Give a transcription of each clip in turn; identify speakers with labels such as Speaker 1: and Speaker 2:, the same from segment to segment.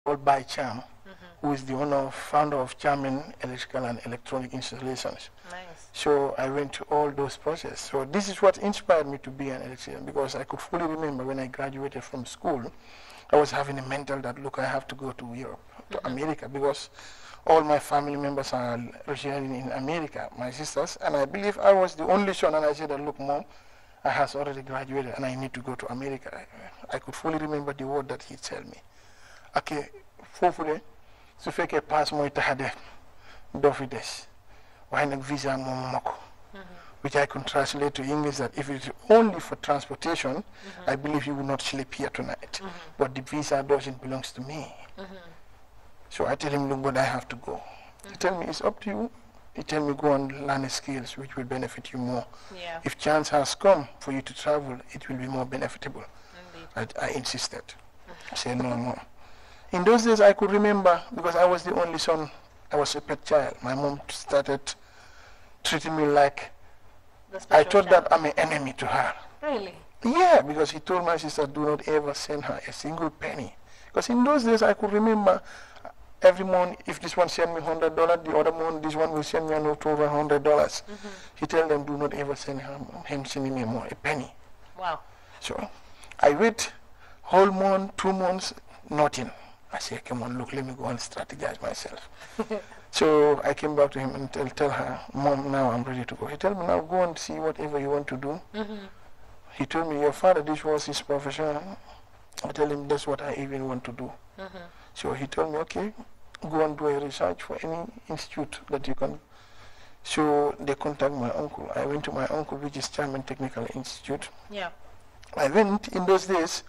Speaker 1: Modou Faye Cham, who is the founder of Cham Electrical and Electronic Installations.
Speaker 2: Nice.
Speaker 1: So I went to all those processes. So this is what inspired me to be an electrician, because I could fully remember when I graduated from school, I was having a mental that, look, I have to go to Europe, to America, because all my family members are residing in America, my sisters, and I believe I was the only son, and I said, look, Mom, I has already graduated and I need to go to America. I could fully remember the word that he told me. Okay, hopefully, so if I can pass my tahade, dofides, why not visa momoko, which I can translate to English that if it's only for transportation, I believe you will not sleep here tonight. But the visa doesn't belong to me. So I tell him, look, but I have to go. He tell me, it's up to you. He tell me, go and learn skills which will benefit you more.
Speaker 2: Yeah.
Speaker 1: If chance has come for you to travel, it will be more benefitable. I insisted. I said, no. In those days, I could remember, because I was the only son, I was a pet child. My mom started treating me like I thought that I'm an enemy to her.
Speaker 2: Really?
Speaker 1: Yeah, because he told my sister, do not ever send her a single penny. Because in those days, I could remember every month, if this one send me $100, the other month, this one will send me a note over $100. He tell them, do not ever send him sending me more, a penny.
Speaker 2: Wow.
Speaker 1: So I wait whole month, 2 months, nothing. I say, come on, look, let me go and strategize myself. So I came back to him and tell her, Mom, now I'm ready to go. He told me, now go and see whatever you want to do. He told me, your father, this was his profession. I tell him, that's what I even want to do. So he told me, okay, go and do a research for any institute that you can. So they contact my uncle. I went to my uncle, which is Cham Technical Institute.
Speaker 2: Yeah.
Speaker 1: I went in those days.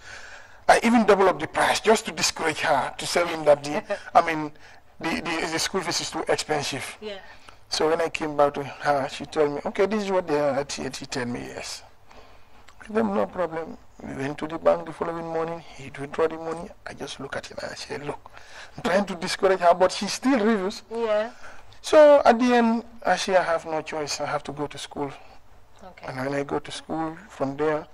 Speaker 1: I even developed the price just to discourage her, to tell him that the school fees is too expensive.
Speaker 2: Yeah.
Speaker 1: So when I came back to her, she told me, okay, this is what they are at. She told me yes. I told them, no problem. We went to the bank the following morning. He'd withdraw the money. I just look at him and I said, look, I'm trying to discourage her, but she still refuses.
Speaker 2: Yeah.
Speaker 1: So at the end, I say I have no choice. I have to go to school.
Speaker 2: Okay.
Speaker 1: And when I go to school, from there,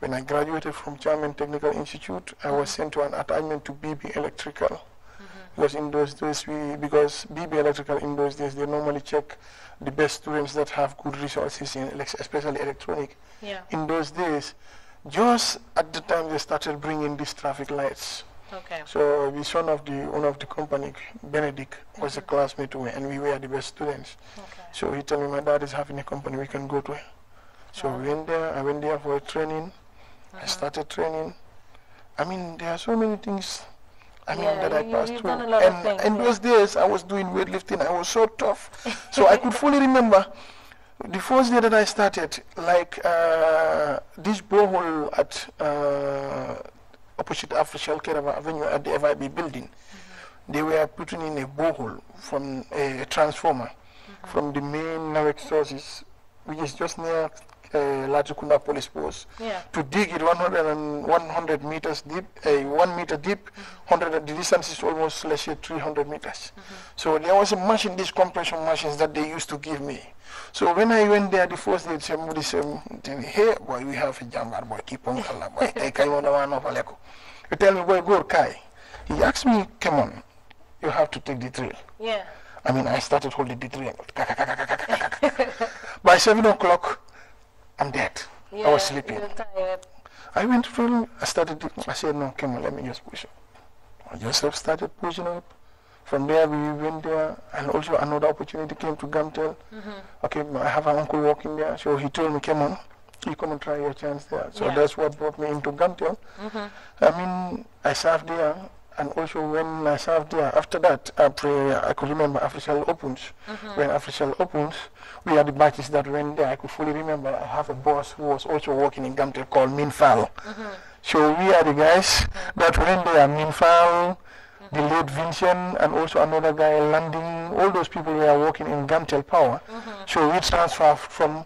Speaker 1: when I graduated from Cham Technical Institute, I was sent to an attachment to BB Electrical. Because in those days, because BB Electrical in those days, they normally check the best students that have good resources in, especially electronic.
Speaker 2: Yeah.
Speaker 1: In those days, just at the time they started bringing these traffic lights.
Speaker 2: Okay.
Speaker 1: So the son of the owner of the company, Benedict, was a classmate to me, and we were the best students.
Speaker 2: Okay.
Speaker 1: So he told me, my dad is having a company, we can go to it. So we went there. I went there for a training. I started training. I mean, there are so many things. That I passed through. And in those days, I was doing weightlifting. I was so tough. So I could fully remember the first day that I started, like this borehole at opposite Afrishell Kerava Avenue at the FIB building. They were putting in a borehole from a transformer from the main NAWEC sources, which is just near Latrikunda police post, to dig it 100 meters deep, 1 meter deep, the distance is almost, let's say, 300 meters. So there was a machine, these compression machines that they used to give me. So when I went there the first day, somebody said, hey, boy, we have a jambar, boy, keep on, boy, you tell me, boy, go, Kai. He asked me, come on, you have to take the drill. Yeah. I mean, I started holding the drill. By 7 o'clock, I'm dead. I was sleeping. I went to drill. I said, no, come on, let me just push up. I just started pushing up. From there, we went there, and also another opportunity came to Gamtel. Okay, I have an uncle working there, so he told me, come on, you come and try your chance there. So that's what brought me into Gamtel. I mean, I served there. And also when I served there, after that, I could remember Afrishell opens. When Afrishell opens, we had the batches that went there. I could fully remember I have a boss who was also working in Gamtel called Minfal. So we are the guys that went there, Minfal, the late Vincent, and also another guy landing. All those people were working in Gamtel Power. So we transferred from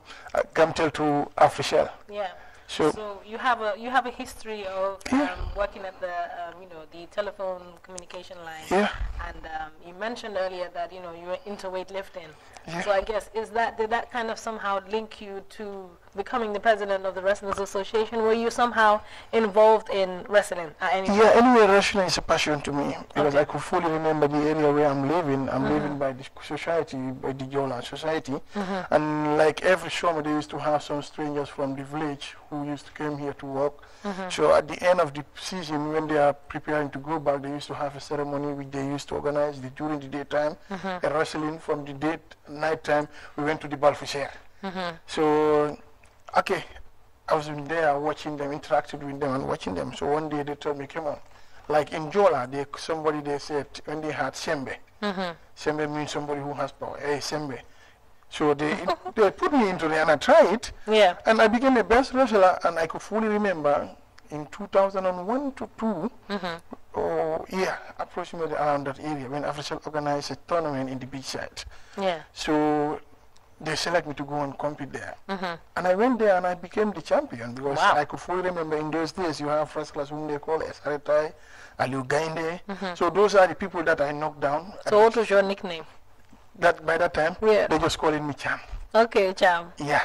Speaker 1: Gamtel to Afrishell. Yeah.
Speaker 2: So you have a history of working at the the telephone communication line. Yeah. And you mentioned earlier that you were into weightlifting. Yeah. So I guess did that kind of somehow link you to becoming the president of the Wrestlers Association, were you somehow involved in wrestling at any point?
Speaker 1: Yeah, anyway, wrestling is a passion to me because I could fully remember the area where I'm living. I'm living by the society, by the Jola society. And like every summer, they used to have some strangers from the village who used to come here to work. So at the end of the season, when they are preparing to go back, they used to have a ceremony which they used to organize during the daytime. A wrestling from the night time, we went to the Balfusher. So, okay, I was in there watching them, interacted with them and watching them. So one day they told me, come on. Like in Jola, somebody they said, when they had Sembe. Sembe means somebody who has power. Hey, Sembe. So they put me into there and I tried. Yeah. And I became the best wrestler, and I could fully remember in 2001 to 2, approximately around that area, when Africell organized a tournament in the beach side. Yeah. So they select me to go and compete there. And I went there and I became the champion because I could fully remember in those days you have wrestlers whom they call Esaritai, Aliu Gainde. So those are the people that I knocked down.
Speaker 2: So what was your nickname?
Speaker 1: That by that time, they just calling me Cham.
Speaker 2: Okay, Cham.
Speaker 1: Yeah.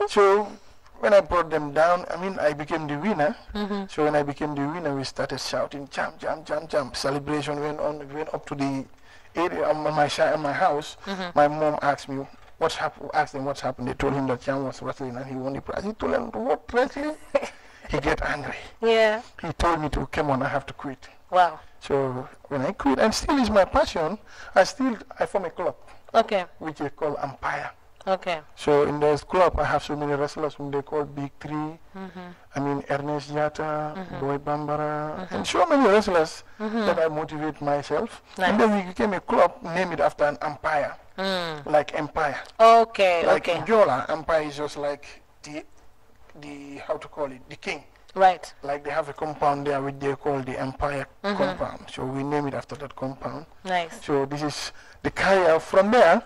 Speaker 1: So when I brought them down, I mean, I became the winner. So when I became the winner, we started shouting Cham, Cham, Cham, Cham. Celebration went on. We went up to the area on my house. My mom asked me what's happened. Asked them what's happened. They told him that Cham was wrestling and he won the prize. He told them, what, wrestling? He get angry. Yeah. He told me to come on. I have to quit. Wow. So when I quit, and still is my passion, I form a club. Okay. Which they call Empire. Okay. So in this club, I have so many wrestlers whom they call Big Three. I mean, Ernest Yata, Boy Bambara, and so many wrestlers that I motivate myself. Nice. And then we became a club, name it after an empire, like Empire. Okay. Like in Jola, Empire is just like the how to call it, the king. Right. Like they have a compound there which they call the Empire compound. So we name it after that compound. Nice. So this is the career. From there,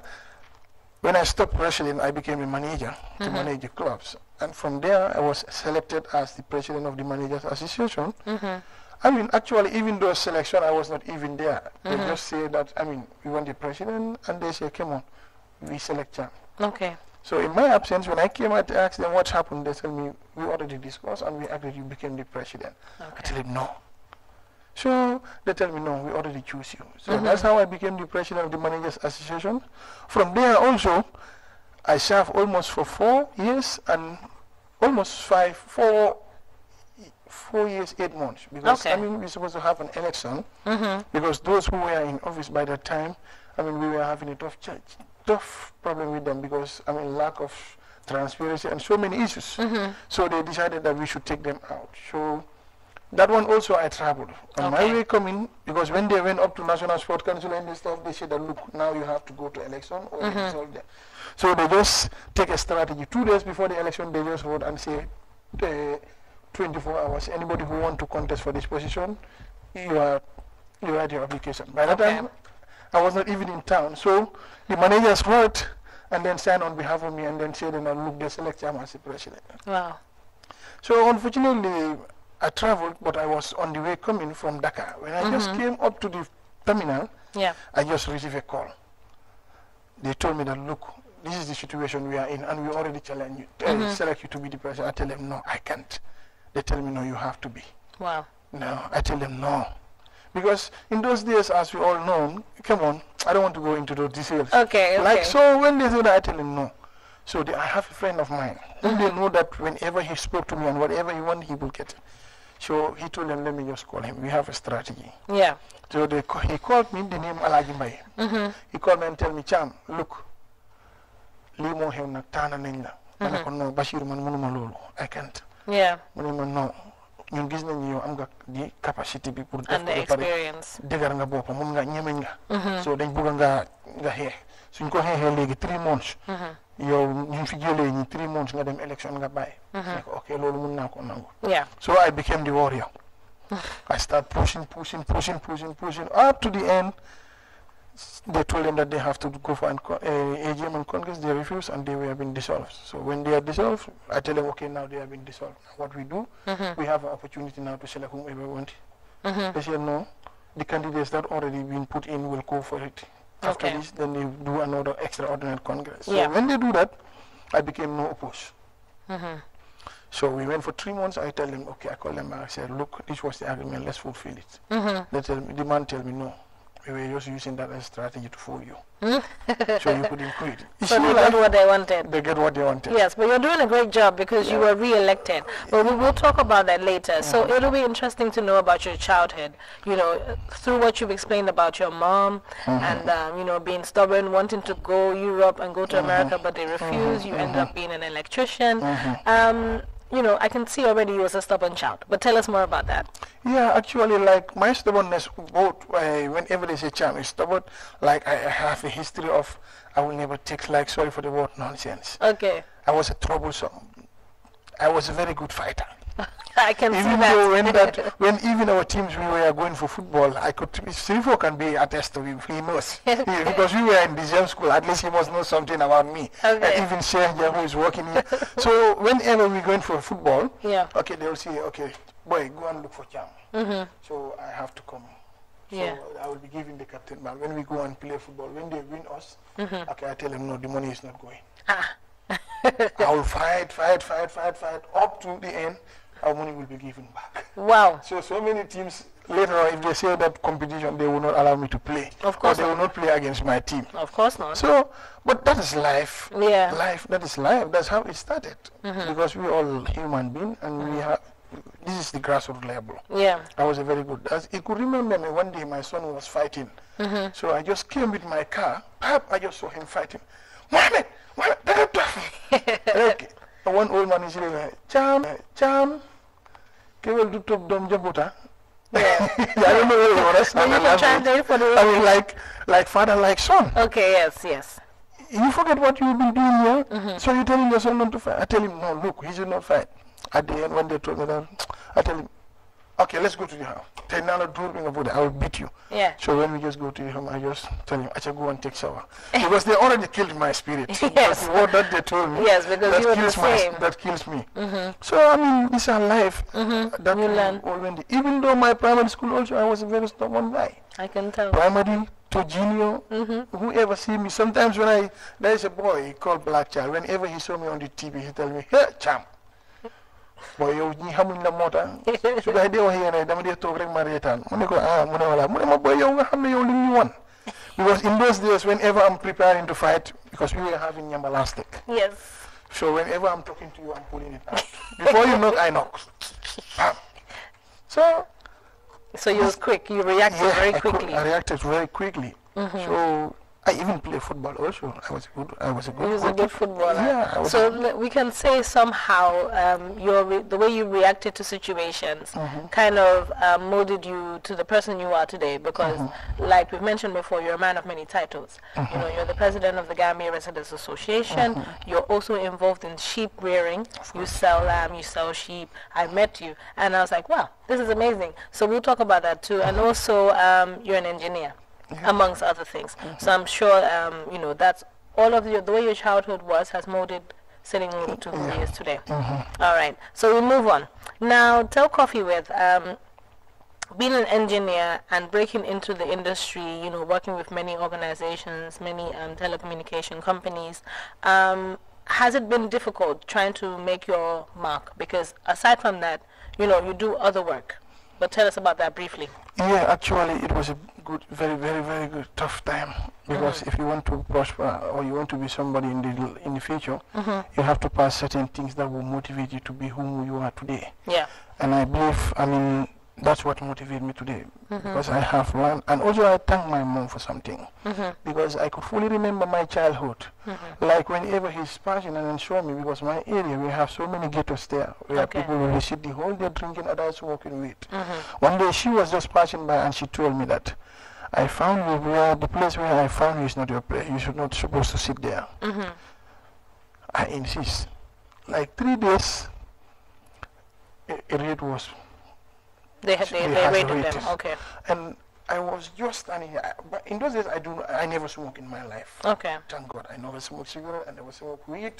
Speaker 1: when I stopped wrestling, I became a manager to manage the clubs. And from there, I was selected as the president of the Managers Association. I mean, actually, even though selection, I was not even there. They just say that, I mean, we want the president, and they say, come on, we select Cham. Okay. So in my absence, when I came, I asked them what happened. They told me, we already discussed and we agreed you became the president. Okay. I told them, no. So they tell me, no, we already choose you. So that's how I became the president of the Managers Association. From there also, I served almost for 4 years and almost 4 years, 8 months. Because, I mean, we're supposed to have an election. Because those who were in office by that time, I mean, we were having a tough problem with them because, I mean, lack of transparency and so many issues. So they decided that we should take them out. So that one also I traveled. On my way coming, because when they went up to National Sport Council and stuff, they said that, look, now you have to go to election or result there. So they just take a strategy. 2 days before the election, they just vote and say, 24 hours, anybody who want to contest for this position, you write your application. By that time, I was not even in town. So the managers wrote and then signed on behalf of me and then said, look, they select Cham as the president. Wow. So unfortunately, I traveled, but I was on the way coming from Dakar. When I just came up to the terminal, I just received a call. They told me that, look, this is the situation we are in and we already challenge you, select you to be the president. I tell them, no, I can't. They tell me, no, you have to be. Wow. No, I tell them, no. Because in those days, as we all know, come on, I don't want to go into those details. Okay. Like, so when they say that, I tell them no. So I have a friend of mine, who they know that whenever he spoke to me and whatever he want, he will get it. So he told them, let me just call him. We have a strategy. Yeah. So he called me, the name Alaji Mbaye. He called me and tell me, Cham, look, limo hem na tana ninja. No, Bashir man munuma lolo. I can't. Yeah. No. ñun gis nañ yow am nga di capacité bi pour def ko pare dëgër nga boppam mun nga ñemeñ nga so dañ bëgg nga xeex suñ ko xeexee léegi 3 months yow ñu fi jëlee ñi 3 months nga dem élection nga bàyyi ne ko ok loolu mun naa ko nangu so I became the warrior. I start pushing up to the end. They told them that they have to go for an AGM and Congress. They refused and they were being dissolved. So when they are dissolved, I tell them, okay, now they have been dissolved. What we do, we have an opportunity now to select whomever we want. They said, no, the candidates that already been put in will go for it. After this, then they do another extraordinary Congress. So when they do that, I became no opposed. So we went for 3 months. I tell them, okay, I call them back. I said, look, this was the agreement. Let's fulfill it. They tell me, the man tell me, no. We were just using that as a strategy to fool you. So you couldn't quit.
Speaker 2: So they got what they wanted.
Speaker 1: They get what they wanted.
Speaker 2: Yes, but you're doing a great job because you were re-elected. But we will talk about that later. So it'll be interesting to know about your childhood, you know, through what you've explained about your mom and, you know, being stubborn, wanting to go Europe and go to America, but they refused. You ended up being an electrician. You know, I can see already you was a stubborn child, but tell us more about that.
Speaker 1: Yeah, actually, like, my stubbornness, both, whenever they say Cham is stubborn, like, I have a history of, I will never take, like, sorry for the word, nonsense.
Speaker 2: Okay.
Speaker 1: I was a troublesome. I was a very good fighter.
Speaker 2: I can
Speaker 1: even
Speaker 2: see that.
Speaker 1: Though when even our teams, we were going for football, I could, Sirifo can be attested to him, he knows. Because we were in the same school, at least he must know something about me.
Speaker 2: Okay.
Speaker 1: And even Sheikh, who is working here. So whenever we're going for football, okay, they'll say, okay, boy, go and look for Cham. So I have to come. So I will be giving the captain back. When we go and play football, when they win us, okay, I tell them, no, the money is not going. I will fight up to the end. Our money will be given back.
Speaker 2: Wow.
Speaker 1: So many teams later on, if they say that competition, they will not allow me to play.
Speaker 2: Of course
Speaker 1: or they will not play against my team.
Speaker 2: Of course not.
Speaker 1: So, but that is life.
Speaker 2: Yeah.
Speaker 1: Life, that is life. That's how it started. Because we all human beings and we have, this is the grassroots level. Yeah. I was a very good. You could remember me one day my son was fighting. So I just came with my car. I just saw him fighting. Mohammed, okay. One old man is saying, Cham, Kewel do top dom jabuta. Yeah. I don't know what you understand. I mean, like father, like son.
Speaker 2: Okay, yes.
Speaker 1: You forget what you've been doing here, so you're telling your son not to fight. I tell him, no, look, he should not fight. At the end, when they told me that, I tell him, okay, let's go to the house. I will beat you. Yeah. So when we just go to the home, I just tell him, I should go and take shower. Because they already killed my spirit. Yes. The word that they told me,
Speaker 2: yes, because
Speaker 1: that
Speaker 2: you were
Speaker 1: kills
Speaker 2: the same.
Speaker 1: that kills me. So, I mean, this is life. That you learn. Even though my primary school also, I was a very stubborn guy.
Speaker 2: I can tell.
Speaker 1: Primary to junior, whoever see me, sometimes when there is a boy, he called Black Child, whenever he saw me on the TV, he tell me, hey, Cham. Boy, you xamuñ la mota su gaay di wax yene dama di tok rek ma retan mu ne ko mu ne wala mu ne ma boy yow nga xamne yow li ñu won because in those days whenever I'm preparing to fight because we were having nyambalastic. Yes. So whenever I'm talking to you I'm pulling it out. Before you knock I knock. So
Speaker 2: you was quick, you reacted very quickly.
Speaker 1: I reacted very quickly. So I even play football also. I was a good
Speaker 2: footballer.
Speaker 1: Yeah.
Speaker 2: So we can say somehow the way you reacted to situations kind of molded you to the person you are today because like we've mentioned before, you're a man of many titles. You know, you're the president of the Gambia Residents Association. You're also involved in sheep rearing. You sell lamb, you sell sheep. I met you and I was like, wow, this is amazing. So we'll talk about that too. And also you're an engineer. Amongst other things. So I'm sure, you know, that's all of the way your childhood has molded Sitting to who he is today. All right. So we move on. Now, tell Coffee with, being an engineer and breaking into the industry, you know, working with many organizations, many telecommunication companies, has it been difficult trying to make your mark? Because aside from that, you know, you do other work. But tell us about that briefly.
Speaker 1: Yeah, actually, it was a good, very, very, very good, tough time. Because if you want to prosper or you want to be somebody in the future, you have to pass certain things that will motivate you to be whom you are today. Yeah. And I believe, I mean, that's what motivated me today. Because I have learned, and also I thank my mom for something. Because I could fully remember my childhood. Like whenever he's passing and show me, because my area, we have so many ghettos there, where people will sit the whole day drinking, others walking with. One day she was just passing by and she told me that, I found you where the place where I found you is not your place. You should not supposed to sit there. I insist. Like 3 days, a raid was.
Speaker 2: They raided them. Okay.
Speaker 1: And I was just standing here. But in those days, I never smoked in my life. Okay. Thank God, I never smoked cigarette. I never smoked weed.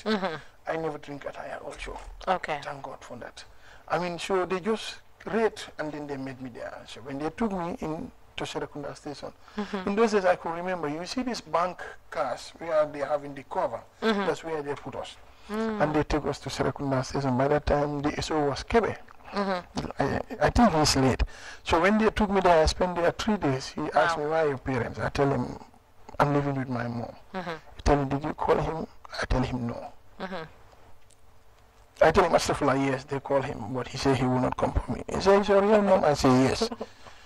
Speaker 1: I never drink attire also. Okay. Thank God for that. I mean, so they just raid and then they made me there. So when they took me in to Serekunda station, in those days I could remember. You see these bank cars where they have in the cover. That's where they put us. and they took us to Serekunda station. By that time, the SO was Kebe. I think he's late. So when they took me there, I spent there 3 days. He asked me, why are your parents? I tell him, I'm living with my mom. He tell me, did you call him? I tell him, no. I tell him, Astagfirullah, yes, they call him, but he said he will not come for me. He said, is your real mom? I say, yes.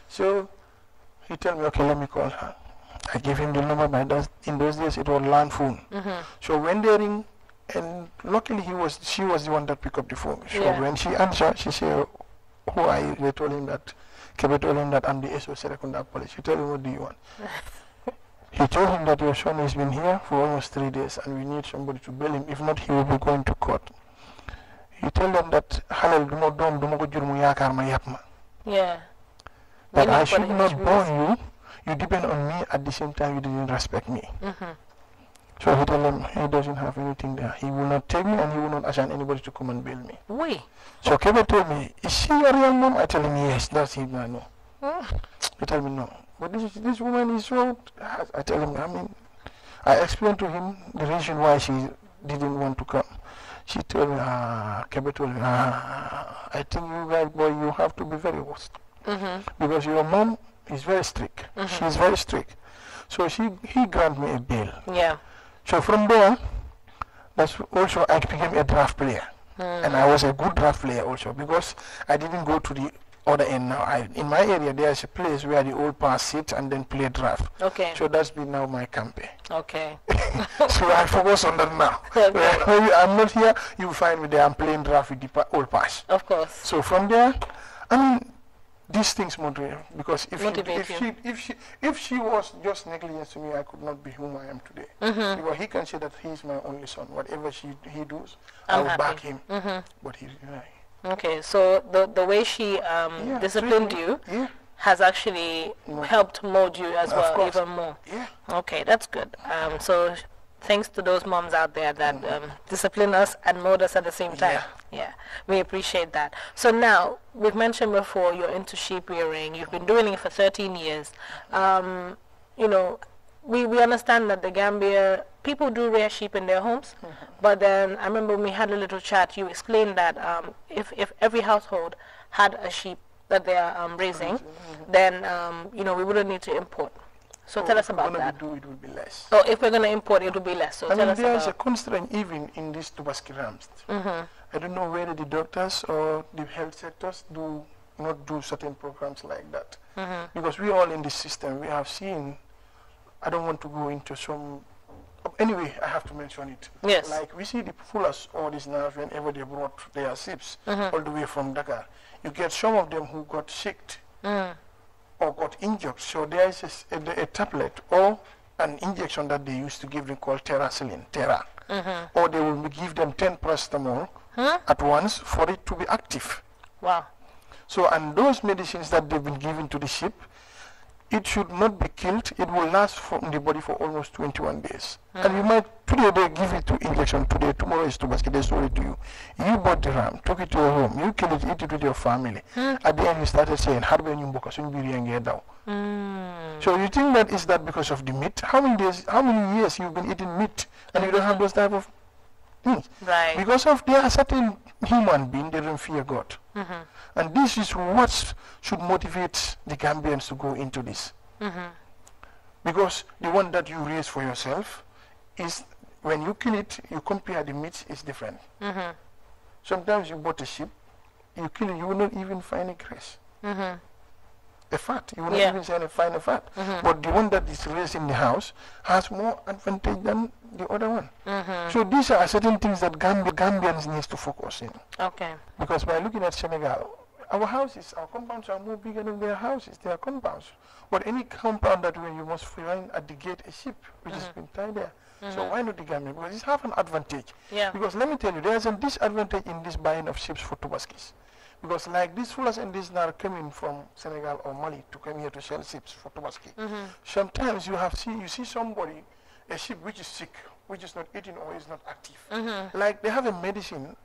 Speaker 1: So he tell me, okay, let me call her. I gave him the number. In those days, it was land phone. So when they ring, and luckily she was the one that picked up the phone. So when she answered, she said, who are you? They told him that, Kebe told him that I'm the SO Serekunda police. He told him, what do you want? He told him that your son has been here for almost 3 days and we need somebody to bail him. If not, he will be going to court. He told them that halal do not dom do ko jurmu yakar ma yapma.
Speaker 2: Yeah.
Speaker 1: That I should not born you. You depend on me. At the same time, you didn't respect me. So he told them he doesn't have anything there. He will not take me and he will not assign anybody to come and bail me.
Speaker 2: Oui.
Speaker 1: So Kebe told me, is she your real mom? I tell him yes. That's it. I know. He told me no. But this woman is so. I tell him. I explained to him the reason why she didn't want to come. She told me, Kebe told me, I think you guys, boy, you have to be very worst. Because your mom is very strict. She is very strict. So he granted me a bail.
Speaker 2: Yeah.
Speaker 1: So from there, that's also I became a draft player. And I was a good draft player also because I didn't go to the other end now. In my area, there's a place where the old past sit and then play draft.
Speaker 2: Okay.
Speaker 1: So that's been now my campaign.
Speaker 2: Okay.
Speaker 1: So I focus on that now. When I'm not here, you find me there. I'm playing draft with the old past.
Speaker 2: Of course.
Speaker 1: So from there, these things motivate because if she was just negligent to me, I could not be whom I am today. Because he can say that he is my only son. Whatever he does, I will back him. But he's right.
Speaker 2: Okay, so the way she disciplined you has actually helped mold you as well, even more.
Speaker 1: Yeah.
Speaker 2: Okay, that's good. So thanks to those moms out there that discipline us and mold us at the same time. Yeah, we appreciate that. So now, we've mentioned before you're into sheep rearing. You've been doing it for 13 years. You know, we understand that the Gambia, people do rear sheep in their homes, but then I remember when we had a little chat, you explained that if every household had a sheep that they are raising, then, you know, we wouldn't need to import. So tell us about that.
Speaker 1: It will be less.
Speaker 2: Oh, if we're going to import, it will be less. So tell us
Speaker 1: there is a constraint even in these Tubaski rams. I don't know whether the doctors or the health sectors do not do certain programs like that. Because we all in this system, we have seen, I don't want to go into some, anyway, I have to mention it.
Speaker 2: Yes.
Speaker 1: Like we see the fullers all these now whenever they brought their ships all the way from Dakar. You get some of them who got sick or got injured. So there is a tablet or an injection that they used to give them called terrasilin, or they will give them 10 paracetamol at once for it to be active.
Speaker 2: Wow.
Speaker 1: So, and those medicines that they've been given to the sheep, it should not be killed. It will last from the body for almost 21 days. And you might, today they give it to injection, today, tomorrow is to basket, they sold it to you. You bought the ram, took it to your home, you kill it, eat it with your family. At the end you started saying, how do you book us? So you think that is that because of the meat? How many days, how many years you've been eating meat and you don't have those type of things?
Speaker 2: Right.
Speaker 1: Because of there are certain human beings, they don't fear God. And this is what should motivate the Gambians to go into this. Because the one that you raise for yourself is, when you kill it, you compare the meat, it's different. Sometimes you bought a sheep, you kill it, you will not even find a grass. A fat, you will not even find a fat. But the one that is raised in the house has more advantage than the other one. So these are certain things that Gambians need to focus in.
Speaker 2: Okay.
Speaker 1: Because by looking at Senegal, our houses, our compounds are more bigger than their houses, their compounds. But any compound that way you must find at the gate a sheep, which has been tied there. So why not the Gambia? Because it's half an advantage. Because let me tell you, there's a disadvantage in this buying of sheep for Tubaskis. Because like these fullers and these now are coming from Senegal or Mali to come here to sell sheep for Tubaski. Sometimes you see somebody, a sheep which is sick, which is not eating or is not active. Like they have a medicine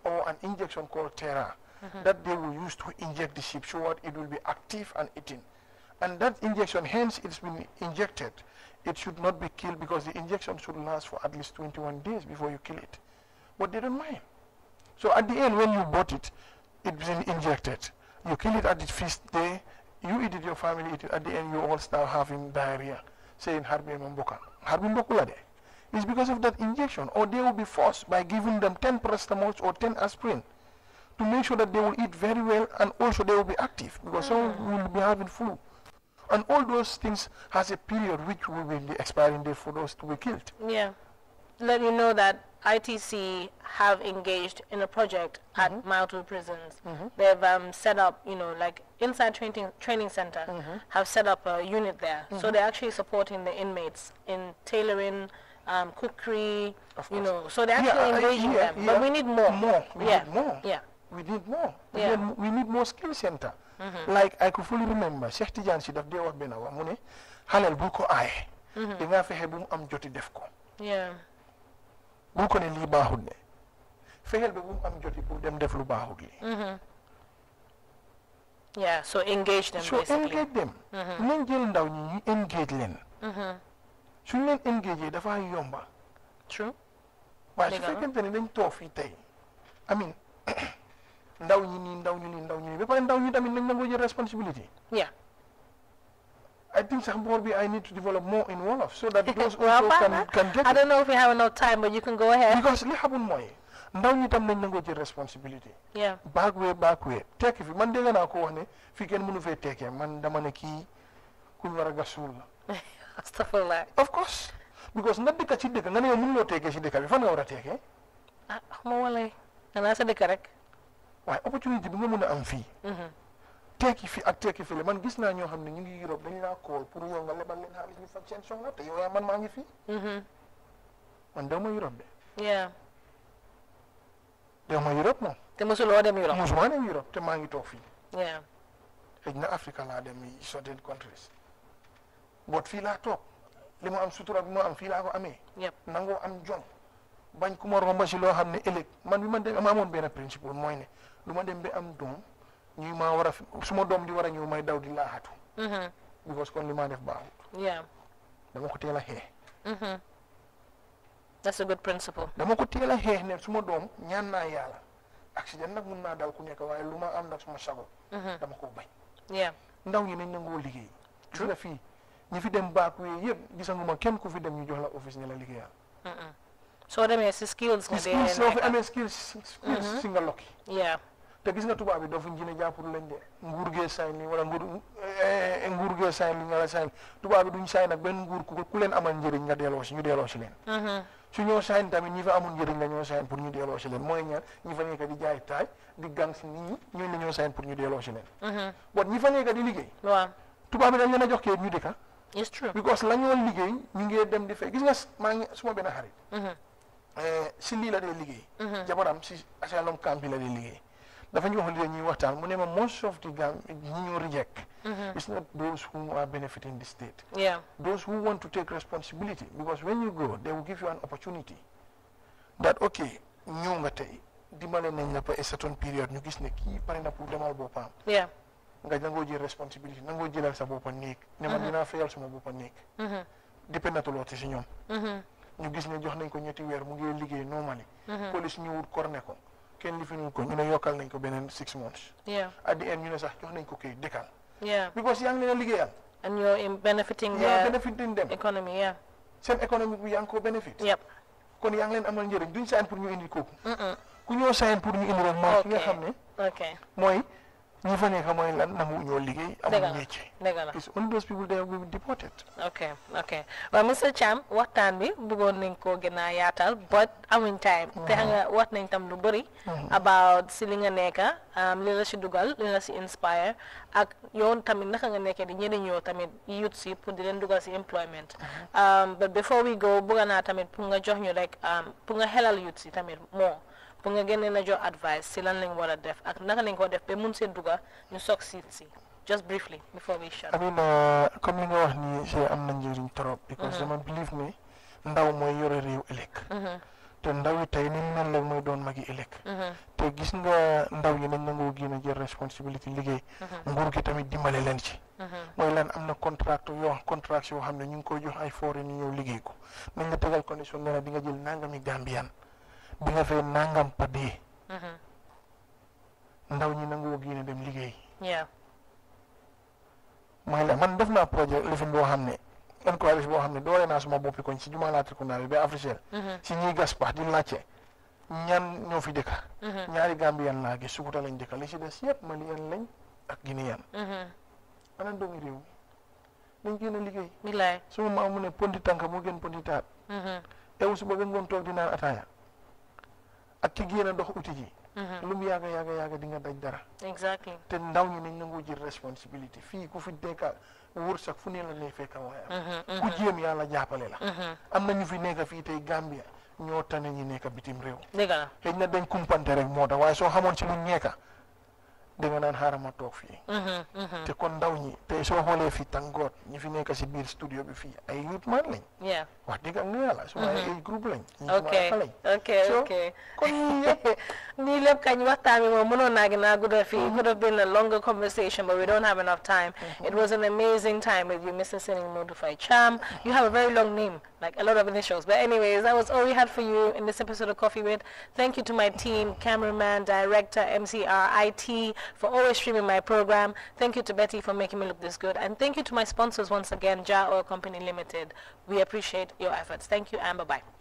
Speaker 1: or an injection called Terra that they will use to inject the sheep so that it will be active and eating. And that injection, hence it's been injected, it should not be killed because the injection should last for at least 21 days before you kill it. but they don't mind. So at the end, when you bought it, it's been injected. You kill it at the feast day, you eat it, your family eat it. At the end, you all start having diarrhea, saying Harbi Mamboka. Harbi Mbokulade. It's because of that injection, or they will be forced by giving them 10 paracetamols or 10 aspirin to make sure that they will eat very well, and also they will be active, because some will be having flu. And all those things has a period which will be the expiring date for those to be killed.
Speaker 2: Yeah. Let you know that ITC have engaged in a project at Modou prisons. They've set up, like inside training center, have set up a unit there. So they're actually supporting the inmates in tailoring, cookery, so they're actually engaging them. But we need more.
Speaker 1: We need more. Yeah. We need more. We need more skill center. Like I could fully remember, Cheikh Tidiane si daf dee wax benn wax mu ne xaleel bul ko aaye. di nga fexe bu mu am joti def ko. bul ko ne lii baaxul ne fexeel ba bu mu am joti pour dem def lu baaxul li.
Speaker 2: Yeah, so engage them basically.
Speaker 1: So engage them. nañ jël ndaw ñi ñu engage leen. suñ leen engagé dafa yomba.
Speaker 2: True.
Speaker 1: waaye su fekkente ne dañ toog fii tey amin ndaw ñi nii ba pare ndaw ñi tamit nañ nangoo jël responsibility.
Speaker 2: Yeah.
Speaker 1: I think I need to develop more in Wolof so that those also can get it.
Speaker 2: I don't know if we have enough time, but you can go ahead.
Speaker 1: Because li happen mooy ndaw ñi tam nañ nangoo jël responsibility.
Speaker 2: Yeah.
Speaker 1: back way tekki fi man dégg naa ko wax ne fii kenn mënu fee tekkee man dama ne kii kuñ war a gas suul la.
Speaker 2: Astagfirullah.
Speaker 1: Of course. Because nga dëkk ci dëkk nga ne yow mënuloo tekkee ci dëkk bi fan nga war a tekkee.
Speaker 2: ah xama wala xanaa sa dëkk rek.
Speaker 1: waaye opportunité bi nga mën a am fii. tekki fi ak tekki fi la man gis naa ñoo xam ne ñu ngi Europe dañ laa call pour yow nga lebal leen xaalis ñu faj seen soxla te yow yaa man maa ngi fii. man dew ma Europe de.
Speaker 2: Yeah.
Speaker 1: dew ma Europe moom.
Speaker 2: te mosuloo dem Europe.
Speaker 1: mosuma dem Europe te maa ngi toog fii.
Speaker 2: Yeah.
Speaker 1: xëy na Africa laa dem certain countries. but fii laa toog li ma am sutura bi ma am fii laa ko amee. nangoo am jom bañ ku ma romba si loo xam ne ëllëg man bi ma dem ma amoon benn principe mooy ne lu ma dem ba am doom ñuy maa war a suma doom di war a ñëw may daw di laaxatu. because kon li ma def baaxut. dama ko teel a xeex.
Speaker 2: That's a good principle.
Speaker 1: dama ko teel a xeex ne suma doom ñaan naa yàlla accident nag mun naa dal ku nekk waaye lu ma am nag suma sago. dama ko bañ. ndaw ñi nañ nangoo liggéey. gis nga fii ñi fi dem baak wi yëpp gisanguma kenn ku fi dem ñu jox la office ne la liggéeyal.
Speaker 2: soo demee si skills nga dee
Speaker 1: soo fi amee skills si nga lokki. te gis nga tubaab bi doo fi njine jàppul lañ de nguur gee sign li wala nguur gee sign li nga la sign tubaab bi duñ sign nag benn nguur ku leen amal njëriñ nga delloo si ñu delloo si leen. su ñoo sign tamit ñi fa amul njëriñ la ñoo sign pour ñu delloo si leen mooy ñaar ñi fa nekk di jaay taay di gang si nit ñi ñooñu la ñoo sign pour ñu delloo si leen. bon ñi fa nekk di liggéey. tubaab bi dañ leen a jox kayit ñu dëkka.
Speaker 2: It's true.
Speaker 1: Because la ñoo liggéey ñu ngi dem di fay gis nga maa ngi suma benn xarit. si lii la dee liggéey. jabaram si asylum camp bi la dee liggéey. dafa ñu wax li ñuy waxtaan mu ne ma most of the Gam ñi ñoo reject. It's not those who are benefiting the state. Those who want to take responsibility because when you go they will give you an opportunity that okay ñëw nga tey dimbale nañ la ba a certain period ñu gis ne kii pare na pour demal boppam. nga nangoo jël responsibility nangoo jëlal sa boppa néeg ne man dinaa fayal suma boppa néeg. dépendantuloo ci si ñoom. ñu gis ne jox nañ ko ñetti weer mu ngi liggéey normally. police ñu wut korne ko kenn li fi ñu ko ñu ne yokkal nañ ko beneen 6 months. at the end ñu ne sax jox nañ ko kay dëkkal. because yaa ngi leen a liggéeyal.
Speaker 2: and you're benefiting
Speaker 1: them
Speaker 2: economy.
Speaker 1: seen économique bi yaa ngi ko benefit. kon yaa ngi leen amal njëriñ duñ sign pour ñu indi kooku. ku ñoo sign pour ñu indi rek maa ki nga xam ne. mooy ñi fa nekk mooy lan nangu ñoo liggéey. amul métier. because all those people they will be deported.
Speaker 2: Well, Mr. Cham waxtaan bi bëggoon nañ koo gën a yaatal but amuñ time. te xam nga wax nañ tam lu bëri. about si li nga nekk li la si dugal li la si inspire ak yoon tamit naka nga nekkee di ñeneen ñoo tamit youth si pour di leen dugal si employment. But before we go bëgg naa tamit pour nga jox ñu rek pour nga xelal youth si tamit moo. pour nga génne na jox advice si lan lañ war a def ak naka lañ ko def ba mun see dugga ñu succeed si just briefly before we shut.
Speaker 1: I mean comme li nga wax nii si am na njëriñ trop. because dama believe ne ndaw mooy yore réew ëllëg. te ndaw yi tey ni mu mel mooy doon magi ëllëg. te gis nga ndaw yi nañ nangoo génn jël responsibility liggéey. nguur gi tamit dimbale leen ci. mooy lan am na contract yoo xam ne ñu ngi koy jox ay foreign ni ñëw liggéey ko nañ la tegal condition ne la di nga jël nangami Gambian bi nga fay nangam pa dee ndaw ñi nangoo génne dem liggéey mooy la man def naa projet lifin boo xam ne encourage boo xam ne doole naa suma boppi koñ si jumaa Latrikunda bi ba Africell si ñuy gas pax di laajte ñan ñoo fi dëkka ñaari Gambian laa gis Sukuta lañ dëkka li si des yëpp Malien lañ ak Guinéen ana doomi réew mi dañ génn liggéey
Speaker 2: bilaay
Speaker 1: suma maam mu ne ponti tànk moo gën ponti taat yow suba ba ngoon toog di naan ataaya ak ki génn dox uti ji lu mu yàgga di nga daj dara
Speaker 2: exactly
Speaker 1: te ndaw ñi nañ nangoo jël responsabilité fii ku fi dekka wërsëg fu ne la ne fekka waaye ku jéem yàlla jàppale la am na ñu fi nekk fii tey Gambia ñoo tane ñi nekk bitim réew
Speaker 2: dëgg la
Speaker 1: xëy na dañ kumpante rek moo tax waaye soo xamoon ci lu ñeeka da nga naan xaaral ma toog fii te kon ndaw ñi tey soo xoolee fii tàngoor ñi fi nekk si biir studio bi fii ay youth man lañ wax dëgg ak ne yàlla su ma ay groupe lañ
Speaker 2: ok kon nii lépp kañ waxtaan bi moom mënoon naa gën a guddal fii. It could have been a longer conversation, but we don't have enough time. It was an amazing time with you, Mr. Modou Faye Cham. You have a very long name, like a lot of initials. But anyways, that was all we had for you in this episode of Coffee With. Thank you to my team, cameraman, director, MCR, IT, for always streaming my program. Thank you to Betty for making me look this good. And thank you to my sponsors once again, Ja Oil Company Limited. We appreciate your efforts. Thank you and bye-bye.